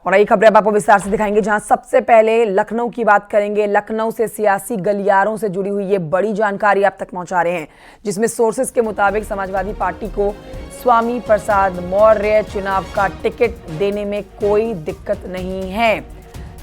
और ये खबरें अब आपको विस्तार से दिखाएंगे, जहां सबसे पहले लखनऊ की बात करेंगे। लखनऊ से सियासी गलियारों से जुड़ी हुई ये बड़ी जानकारी आप तक पहुंचा रहे हैं, जिसमें सोर्सेस के मुताबिक समाजवादी पार्टी को स्वामी प्रसाद मौर्य चुनाव का टिकट देने में कोई दिक्कत नहीं है।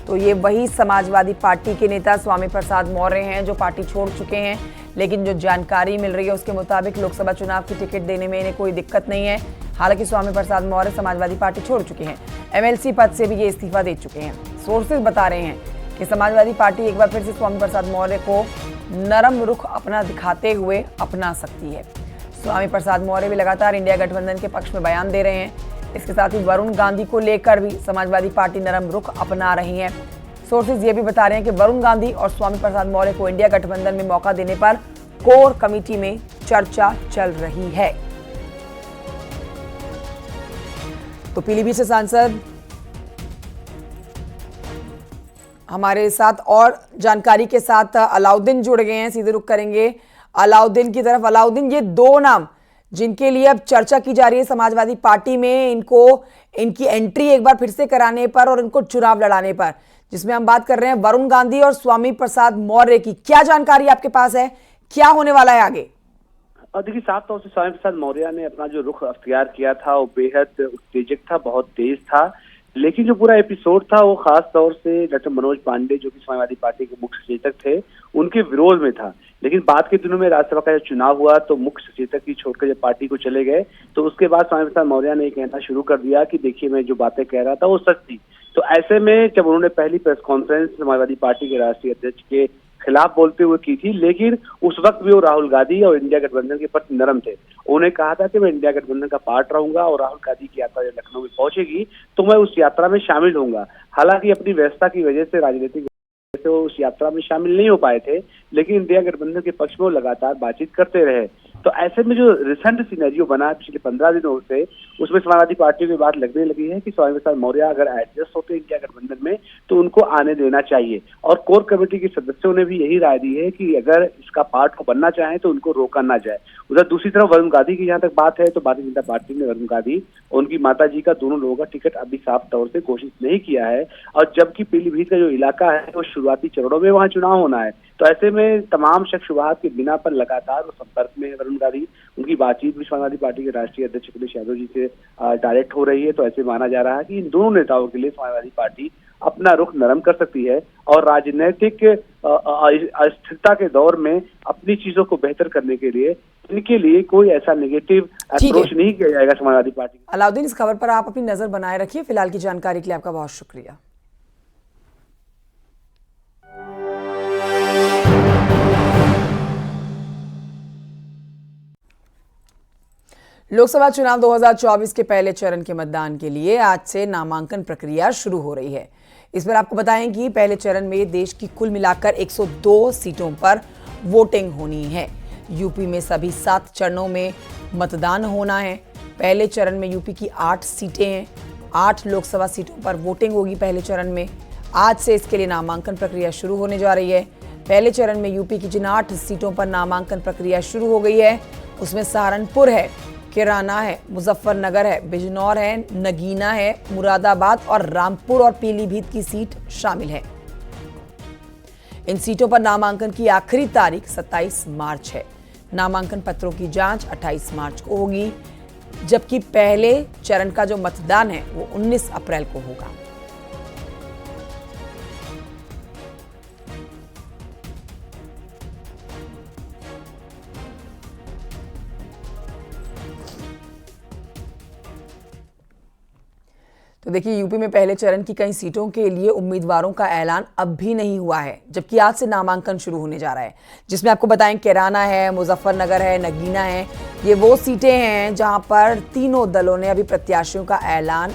तो ये वही समाजवादी पार्टी के नेता स्वामी प्रसाद मौर्य हैं जो पार्टी छोड़ चुके हैं, लेकिन जो जानकारी मिल रही है उसके मुताबिक लोकसभा चुनाव की टिकट देने में इन्हें कोई दिक्कत नहीं है। हालांकि स्वामी प्रसाद मौर्य समाजवादी पार्टी छोड़ चुके हैं, एमएलसी पद से भी ये इस्तीफा दे चुके हैं। सोर्सेज बता रहे हैं कि समाजवादी पार्टी एक बार फिर से स्वामी प्रसाद मौर्य को नरम रुख अपना दिखाते हुए अपना सकती है। स्वामी प्रसाद मौर्य भी लगातार इंडिया गठबंधन के पक्ष में बयान दे रहे हैं। इसके साथ ही वरुण गांधी को लेकर भी समाजवादी पार्टी नरम रुख अपना रही है। सोर्सेज ये भी बता रहे हैं कि वरुण गांधी और स्वामी प्रसाद मौर्य को इंडिया गठबंधन में मौका देने पर कोर कमेटी में चर्चा चल रही है। तो पीलीभीत से सांसद हमारे साथ और जानकारी के साथ अलाउद्दीन जुड़ गए हैं, सीधे रुख करेंगे अलाउद्दीन की तरफ। अलाउद्दीन, ये दो नाम जिनके लिए अब चर्चा की जा रही है समाजवादी पार्टी में, इनकी एंट्री एक बार फिर से कराने पर और इनको चुनाव लड़ाने पर, जिसमें हम बात कर रहे हैं वरुण गांधी और स्वामी प्रसाद मौर्य की, क्या जानकारी आपके पास है, क्या होने वाला है आगे? देखिए, साफ तौर से स्वामी प्रसाद मौर्य ने अपना जो रुख अख्तियार किया था वो बेहद उत्तेजक था, बहुत तेज था। लेकिन जो पूरा एपिसोड था वो खास तौर से डॉक्टर मनोज पांडे, जो कि समाजवादी पार्टी के मुख्य सचेतक थे, उनके विरोध में था। लेकिन बाद के दिनों में राज्यसभा का जब चुनाव हुआ तो मुख्य सचेतक ही छोड़कर जब पार्टी को चले गए, तो उसके बाद स्वामी प्रसाद मौर्य ने कहना शुरू कर दिया कि देखिए, मैं जो बातें कह रहा था वो सच थी। तो ऐसे में जब उन्होंने पहली प्रेस कॉन्फ्रेंस समाजवादी पार्टी के राष्ट्रीय अध्यक्ष के खिलाफ बोलते हुए की थी, लेकिन उस वक्त भी वो राहुल गांधी और इंडिया गठबंधन के प्रति नरम थे। उन्हें कहा था कि मैं इंडिया गठबंधन का पार्ट रहूंगा और राहुल गांधी की यात्रा जब लखनऊ में पहुंचेगी तो मैं उस यात्रा में शामिल होऊंगा। हालांकि अपनी व्यवस्था की वजह से, राजनीतिक से वो उस यात्रा में शामिल नहीं हो पाए थे, लेकिन इंडिया गठबंधन के पक्ष में वो लगातार बातचीत करते रहे। तो ऐसे में जो रिसेंट सिनेरियो बना है पिछले 15 दिनों से, उसमें समाजवादी पार्टी की बात लगने लगी है कि स्वामी प्रसाद मौर्य अगर एडजस्ट होते इंडिया गठबंधन में तो उनको आने देना चाहिए। और कोर कमेटी के सदस्यों ने भी यही राय दी है कि अगर इसका पार्ट को बनना चाहे तो उनको रोका ना जाए। उधर दूसरी तरफ वरुण गांधी की जहां तक बात है तो भारतीय जनता पार्टी ने वरुण गांधी और उनकी माता जी का, दोनों लोगों का टिकट अभी साफ तौर से घोषित नहीं किया है। और जबकि पीलीभीत का जो इलाका है वो शुरुआती चरणों में वहां चुनाव होना है, तो ऐसे में तमाम शक शुबहात के बिना पर लगातार वो संपर्क में है वरुण गांधी। उनकी बातचीत भी समाजवादी पार्टी के राष्ट्रीय अध्यक्ष अखिलेश यादव जी से डायरेक्ट हो रही है। तो ऐसे माना जा रहा है कि इन दोनों नेताओं के लिए समाजवादी पार्टी अपना रुख नरम कर सकती है और राजनीतिक अस्थिरता के दौर में अपनी चीजों को बेहतर करने के लिए इनके लिए कोई ऐसा नेगेटिव अप्रोच नहीं किया जाएगा समाजवादी पार्टी। अलाउद्दीन, इस खबर पर आप अपनी नजर बनाए रखिए। फिलहाल की जानकारी के लिए आपका बहुत शुक्रिया। लोकसभा चुनाव 2024 के पहले चरण के मतदान के लिए आज से नामांकन प्रक्रिया शुरू हो रही है। इस पर आपको बताएं कि पहले चरण में देश की कुल मिलाकर 102 सीटों पर वोटिंग होनी है। यूपी में सभी 7 चरणों में मतदान होना है। पहले चरण में यूपी की 8 सीटें हैं। 8 लोकसभा सीटों पर वोटिंग होगी पहले चरण में। आज से इसके लिए नामांकन प्रक्रिया शुरू होने जा रही है। पहले चरण में यूपी की जिन 8 सीटों पर नामांकन प्रक्रिया शुरू हो गई है उसमें सहारनपुर है, किराना है, मुजफ्फरनगर है, बिजनौर है, नगीना है, मुरादाबाद और रामपुर और पीलीभीत की सीट शामिल है। इन सीटों पर नामांकन की आखिरी तारीख 27 मार्च है। नामांकन पत्रों की जांच 28 मार्च को होगी, जबकि पहले चरण का जो मतदान है वो 19 अप्रैल को होगा। तो देखिए, यूपी में पहले चरण की कई सीटों के लिए उम्मीदवारों का ऐलान अब भी नहीं हुआ है, जबकि आज से नामांकन शुरू होने जा रहा है, जिसमें आपको बताएं किराना है, मुजफ्फरनगर है, नगीना है। ये वो सीटें हैं जहां पर तीनों दलों ने अभी प्रत्याशियों का ऐलान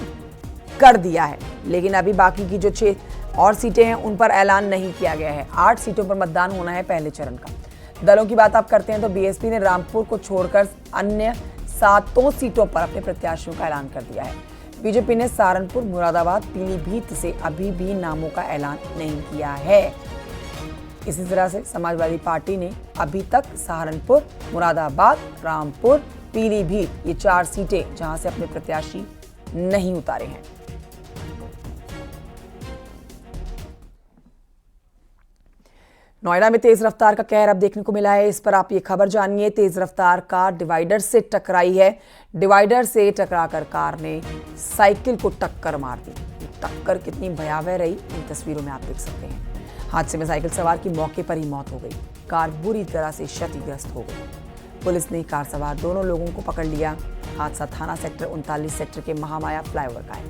कर दिया है, लेकिन अभी बाकी की जो 6 और सीटें हैं उन पर ऐलान नहीं किया गया है। 8 सीटों पर मतदान होना है पहले चरण का। दलों की बात आप करते हैं तो बीएसपी ने रामपुर को छोड़कर अन्य 7 सीटों पर अपने प्रत्याशियों का ऐलान कर दिया है। बीजेपी ने सहारनपुर, मुरादाबाद, पीलीभीत से अभी भी नामों का ऐलान नहीं किया है। इसी तरह से समाजवादी पार्टी ने अभी तक सहारनपुर, मुरादाबाद, रामपुर, पीलीभीत ये 4 सीटें जहां से अपने प्रत्याशी नहीं उतारे हैं। नोएडा में तेज रफ्तार का कहर अब देखने को मिला है। इस पर आप ये खबर जानिए। तेज रफ्तार कार डिवाइडर से टकराई है। डिवाइडर से टकराकर कार ने साइकिल को टक्कर मार दी। ये टक्कर कितनी भयावह रही, इन तस्वीरों में आप देख सकते हैं। हादसे में साइकिल सवार की मौके पर ही मौत हो गई। कार बुरी तरह से क्षतिग्रस्त हो गई। पुलिस ने कार सवार दोनों लोगों को पकड़ लिया। हादसा थाना सेक्टर 39 सेक्टर के महामाया फ्लाईओवर का है।